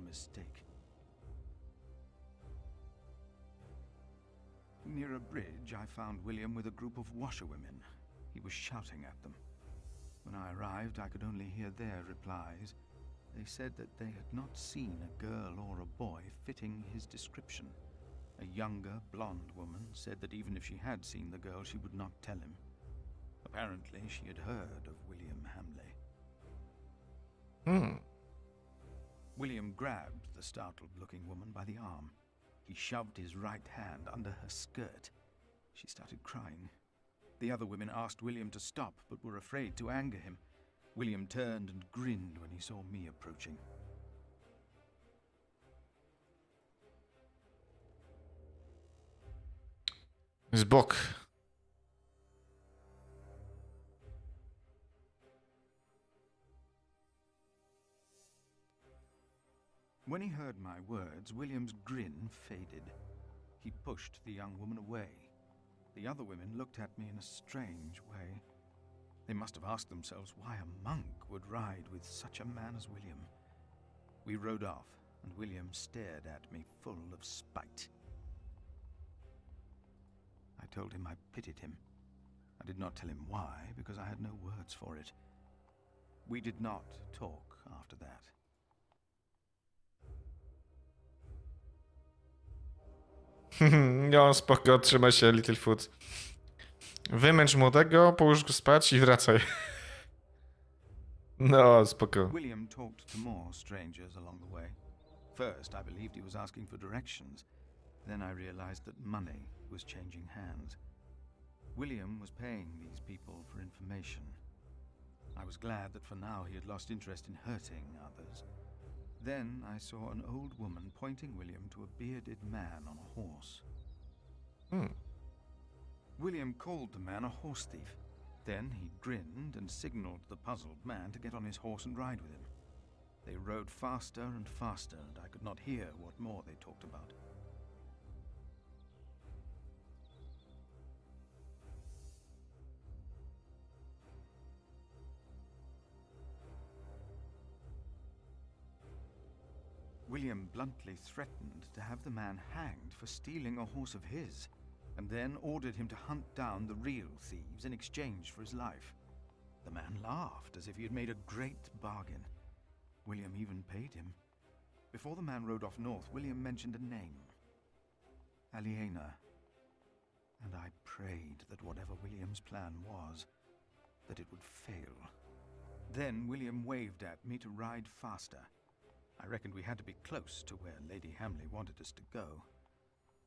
mistake. Near a bridge, I found William with a group of washerwomen. He was shouting at them. When I arrived, I could only hear their replies. They said that they had not seen a girl or a boy fitting his description. A younger, blonde woman said that even if she had seen the girl, she would not tell him. Apparently, she had heard of William Hamley. William grabbed the startled-looking woman by the arm. He shoved his right hand under her skirt. She started crying. The other women asked William to stop, but were afraid to anger him. William turned and grinned when he saw me approaching. Z bok. When he heard my words, William's grin faded. He pushed the young woman away. The other women looked at me in a strange way. They must have asked themselves why a monk would ride with such a man as William. We rode off, and William stared at me full of spite. I told him I pitied him. I did not tell him why, because I had no words for it. We did not talk after that. No, spoko, trzymaj się, Littlefoot. Wymęcz młodego, połóż go spać i wracaj. No, spoko. William talked to more strangers along the way. First, I believed he was asking for directions. Then I realized that money was changing hands. William was paying these people for information. I was glad that for now he had lost interest in hurting others. Then I saw an old woman pointing William to a bearded man on a horse. William called the man a horse thief. Then he grinned and signaled the puzzled man to get on his horse and ride with him. They rode faster and faster, and I could not hear what more they talked about. William bluntly threatened to have the man hanged for stealing a horse of his, and then ordered him to hunt down the real thieves in exchange for his life. The man laughed as if he had made a great bargain. William even paid him. Before the man rode off north, William mentioned a name. Aliena. And I prayed that whatever William's plan was, that it would fail. Then William waved at me to ride faster. I reckoned we had to be close to where Lady Hamley wanted us to go.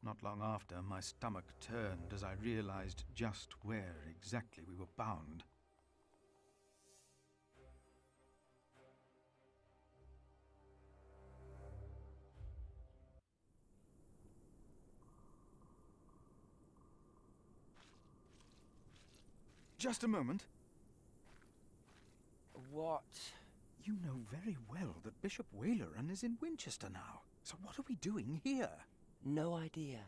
Not long after, my stomach turned as I realized just where exactly we were bound. Just a moment. What? You know very well that Bishop Waleran is in Winchester now. So what are we doing here? No idea.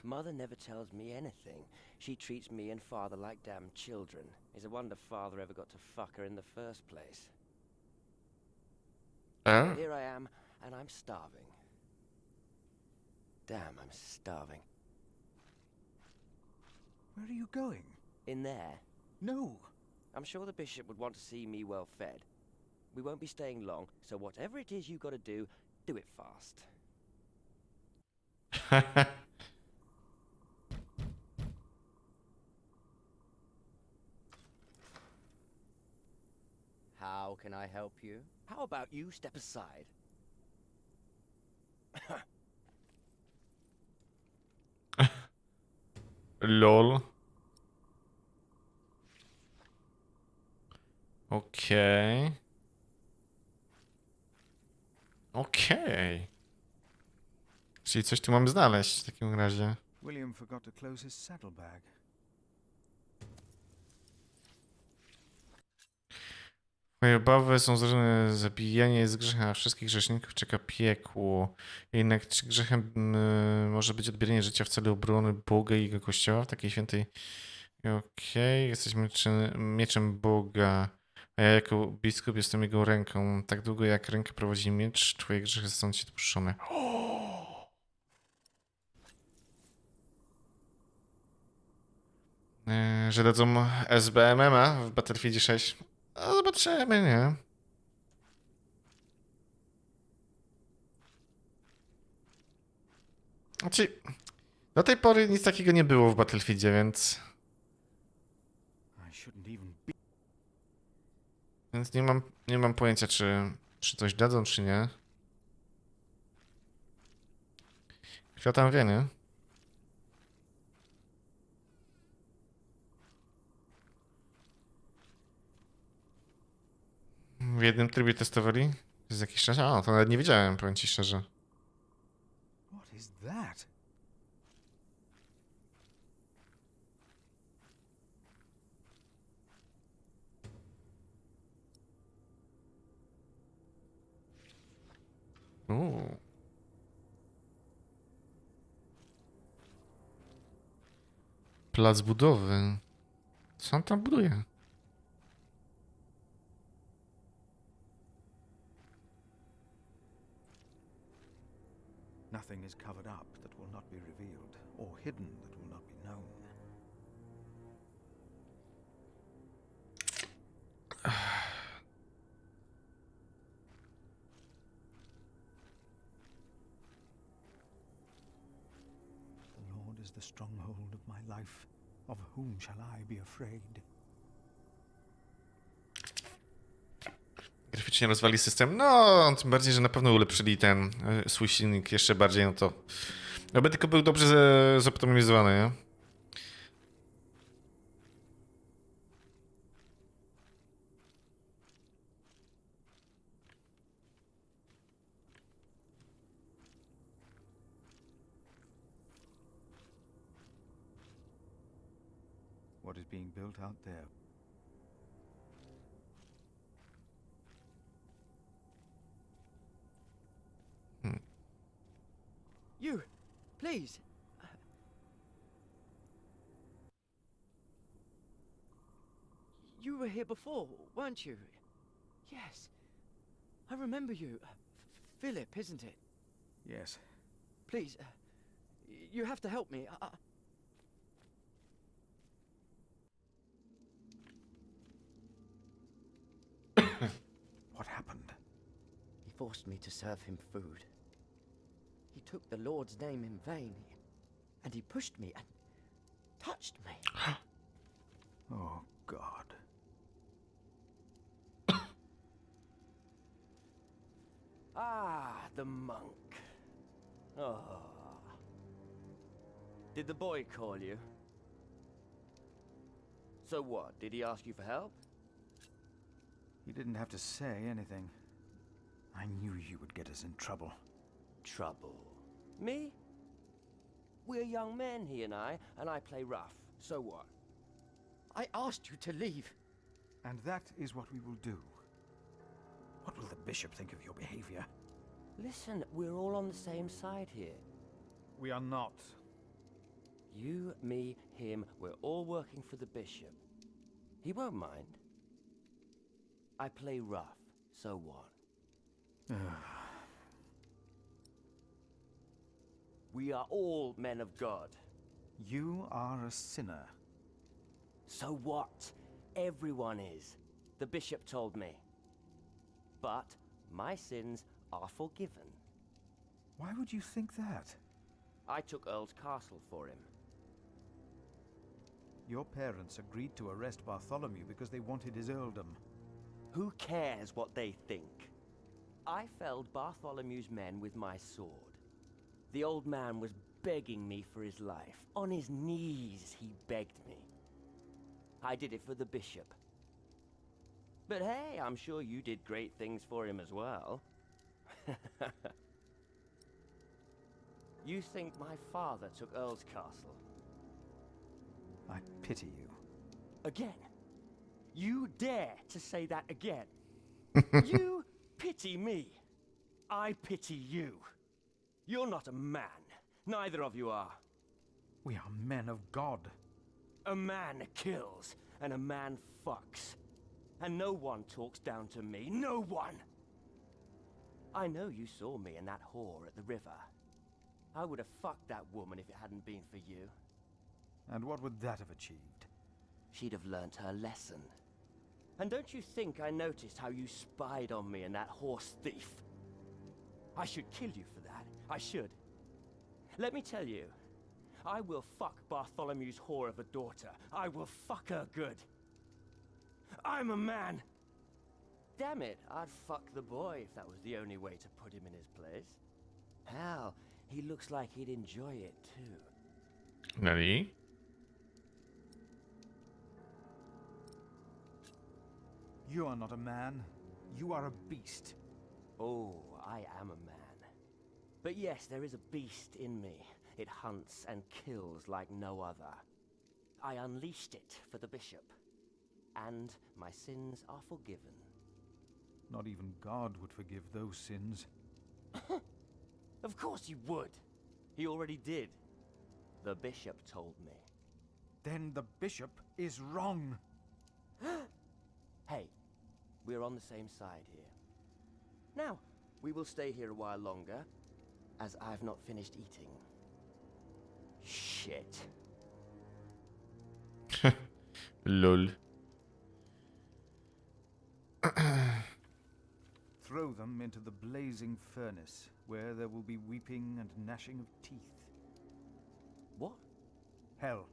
Mother never tells me anything. She treats me and Father like damn children. It's a wonder Father ever got to fuck her in the first place. Here I am, and I'm starving. Damn, I'm starving. Where are you going? In there. No. I'm sure the bishop would want to see me well fed. We won't be staying long, so whatever it is you gotta do it fast. How can I help you? How about you step aside? Lol. Okej. Okej. Czyli coś tu mamy znaleźć w takim razie. William forgot to close his saddlebag. Moje obawy są złożone, zabijanie jest grzechem, a wszystkich grzeszników czeka piekło. Jednak czy grzechem może być odbieranie życia w celu obrony Boga i Jego Kościoła w takiej świętej... Okej, jesteśmy mieczem Boga. A ja jako biskup jestem jego ręką. Tak długo jak rękę prowadzi miecz, twoje grzechy zostaną ci odpuszczone. Że dadzą SBMM-a w Battlefieldzie 6. No, zobaczymy, nie? Znaczy, do tej pory nic takiego nie było w Battlefieldzie, więc... I shouldn't even be. Więc nie mam pojęcia, czy coś dadzą, czy nie. Kto tam wie, nie? W jednym trybie testowali? Z jakiś czas? A, to nawet nie wiedziałem, powiem ci szczerze. What is that? Uuu. Plac budowy. Co on tam buduje? Nothing is covered up that will not be revealed, or hidden that will not be known. The Lord is the stronghold of my life. Of whom shall I be afraid? Graficznie rozwali system. No, tym bardziej, że na pewno ulepszyli ten swój silnik jeszcze bardziej, no to... Aby tylko był dobrze zoptymalizowany, nie? What is being built out there? You, please. You were here before, weren't you? Yes. I remember you. Philip, isn't it? Yes. Please, you have to help me. What happened? He forced me to serve him food. He took the Lord's name in vain, and he pushed me and touched me. Oh, God. Ah, the monk. Oh. Did the boy call you? So what? Did he ask you for help? He didn't have to say anything. I knew you would get us in trouble. Trouble. Me? We're young men, he and I play rough. So what? I asked you to leave. And that is what we will do. What will the bishop think of your behavior? Listen, we're all on the same side here. We are not. You, me, him, we're all working for the bishop. He won't mind. I play rough, so what? We are all men of God. You are a sinner. So what? Everyone is. The bishop told me. But my sins are forgiven. Why would you think that? I took Earl's castle for him. Your parents agreed to arrest Bartholomew because they wanted his earldom. Who cares what they think? I felled Bartholomew's men with my sword. The old man was begging me for his life. On his knees, he begged me. I did it for the bishop. But hey, I'm sure you did great things for him as well. You think my father took Earl's castle? I pity you. Again? You dare to say that again? You pity me. I pity you. You're not a man. Neither of you are. We are men of God. A man kills, and a man fucks. And no one talks down to me. No one! I know you saw me and that whore at the river. I would have fucked that woman if it hadn't been for you. And what would that have achieved? She'd have learnt her lesson. And don't you think I noticed how you spied on me and that horse thief? I should kill you for that. I should. Let me tell you, I will fuck Bartholomew's whore of a daughter. I will fuck her good. I'm a man. Damn it, I'd fuck the boy if that was the only way to put him in his place. Hell, he looks like he'd enjoy it too. Nani? You are not a man. You are a beast. Oh, I am a man. But yes, there is a beast in me. It hunts and kills like no other. I unleashed it for the bishop. And my sins are forgiven. Not even God would forgive those sins. Of course he would. He already did. The bishop told me. Then the bishop is wrong. Hey, we're on the same side here. Now, we will stay here a while longer, as I've not finished eating. Shit. Lol. Throw them into the blazing furnace, where there will be weeping and gnashing of teeth. What? Hell.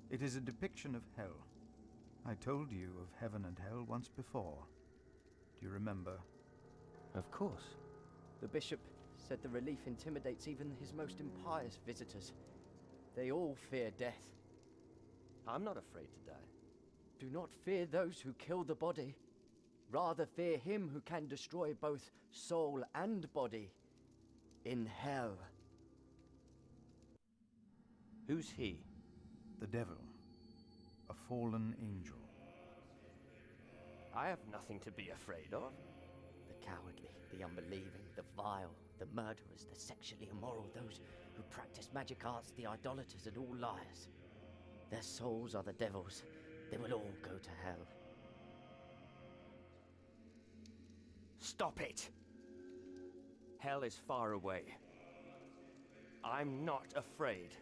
It is a depiction of hell. I told you of heaven and hell once before. Do you remember? Of course. The bishop said the relief intimidates even his most impious visitors. They all fear death. I'm not afraid to die. Do not fear those who kill the body. Rather fear him who can destroy both soul and body. In hell. Who's he? The devil. A fallen angel. I have nothing to be afraid of. The cowardly, the unbelieving, the vile, the murderers, the sexually immoral, those who practice magic arts, the idolaters, and all liars. Their souls are the devil's. They will all go to hell. Stop it! Hell is far away. I'm not afraid.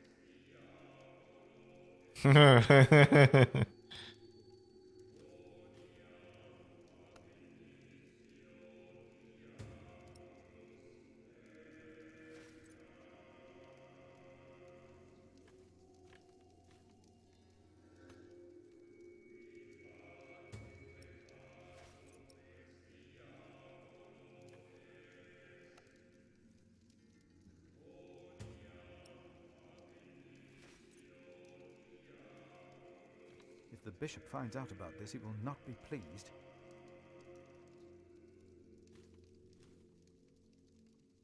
If the bishop finds out about this, he will not be pleased.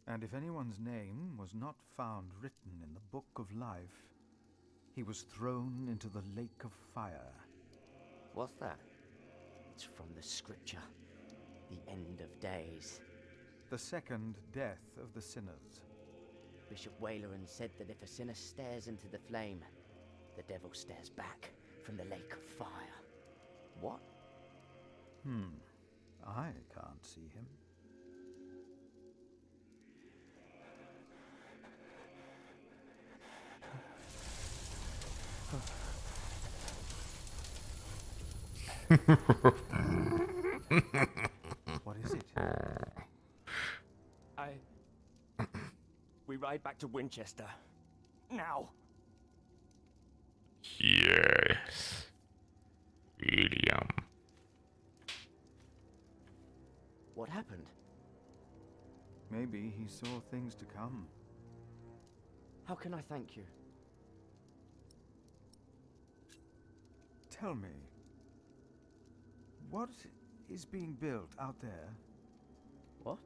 And if anyone's name was not found written in the book of life, he was thrown into the lake of fire. What's that? It's from the scripture. The end of days. The second death of the sinners. Bishop Wayland said that if a sinner stares into the flame, the devil stares back from the lake of fire. What? I can't see him. What is it? We ride back to Winchester. Now! Yes. William. What happened? Maybe he saw things to come. How can I thank you? Tell me, what is being built out there? What?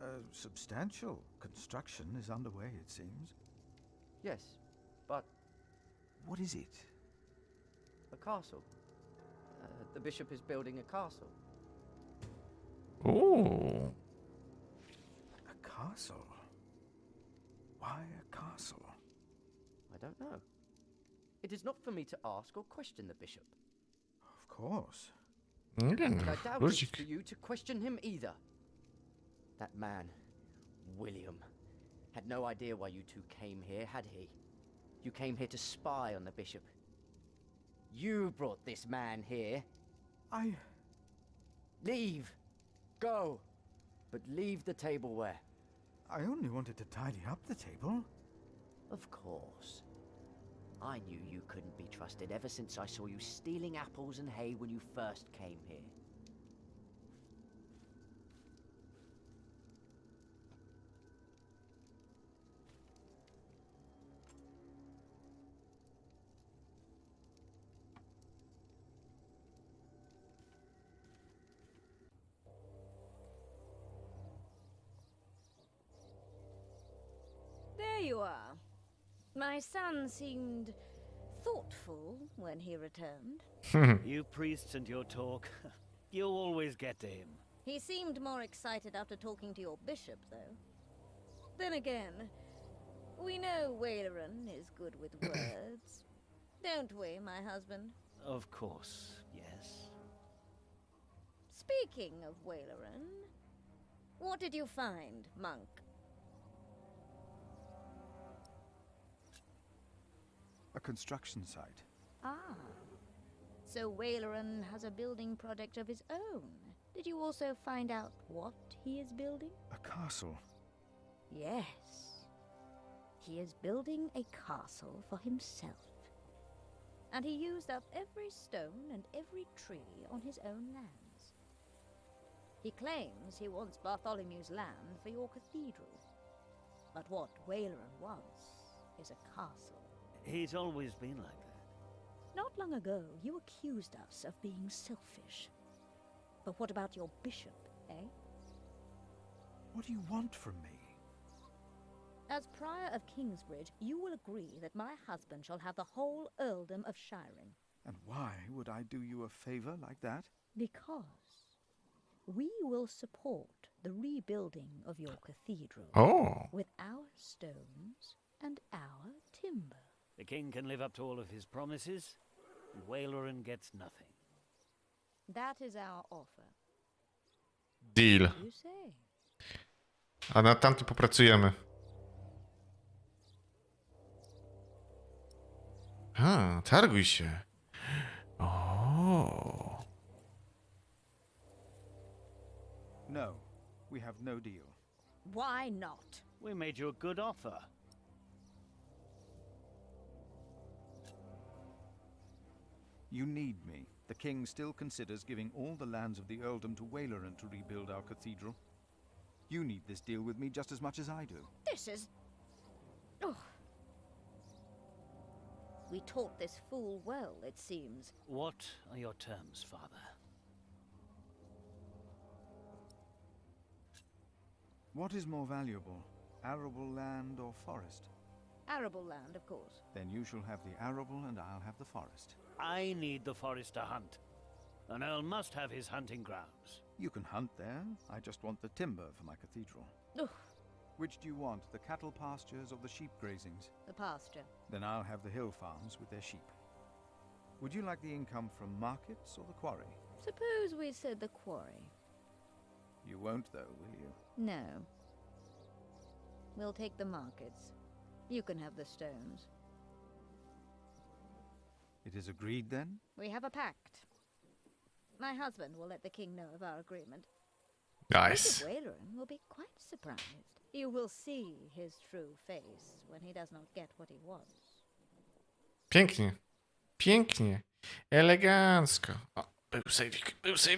A substantial construction is underway, it seems. Yes, but What is it? a castle. The bishop is building a castle. Ooh. A castle? Why a castle? I don't know. It is not for me to ask or question the bishop. Of course. Nie And no, I doubt it's luzik. for you to question him either. That man, William, had no idea why you two came here, had he? You came here to spy on the bishop. You brought this man here. Leave. Go. But leave the tableware. I only wanted to tidy up the table. Of course. I knew you couldn't be trusted ever since I saw you stealing apples and hay when you first came here. There you are. My son seemed thoughtful when he returned. You priests and your talk. You always get to him. He seemed more excited after talking to your bishop, though. Then again, we know Waleran is good with words. Don't we, my husband? Of course, yes. Speaking of Waleran, what did you find, monk? A construction site. Ah. So Waleran has a building project of his own. Did you also find out what he is building? A castle. Yes. He is building a castle for himself. And he used up every stone and every tree on his own lands. He claims he wants Bartholomew's land for your cathedral. But what Waleran wants is a castle. He's always been like that. Not long ago, you accused us of being selfish. But what about your bishop, eh? What do you want from me? As Prior of Kingsbridge, you will agree that my husband shall have the whole earldom of Shiring. And why would I do you a favor like that? Because we will support the rebuilding of your cathedral O, with our stones and our timber. The king can live up to all of his promises, and Waleran gets nothing. That is our offer. deal. You say? A nad tamtym popracujemy. A, targuj się. O. No, we have no deal. Why not? We made you a good offer. You need me. The king still considers giving all the lands of the earldom to Waleran to rebuild our cathedral. You need this deal with me just as much as I do. This is... Oh. We taught this fool well, it seems. What are your terms, father? What is more valuable, arable land or forest? Arable land, of course. Then you shall have the arable and I'll have the forest. I need the forest to hunt. An earl must have his hunting grounds. You can hunt there. I just want the timber for my cathedral. Ugh, Which do you want, the cattle pastures or the sheep grazings? the pasture. Then I'll have the hill farms with their sheep. Would you like the income from markets or the quarry? Suppose we said the quarry. You won't though, will you? No. We'll take the markets. You can have the stones. It is agreed then? We have a pact. My husband will let the king know of our agreement. Nice. Mr. Waleran will be quite surprised. You will see his true face when he does not get what he wants. Pięknie. Pięknie. Elegancko. O, był sejwik, był sejwik.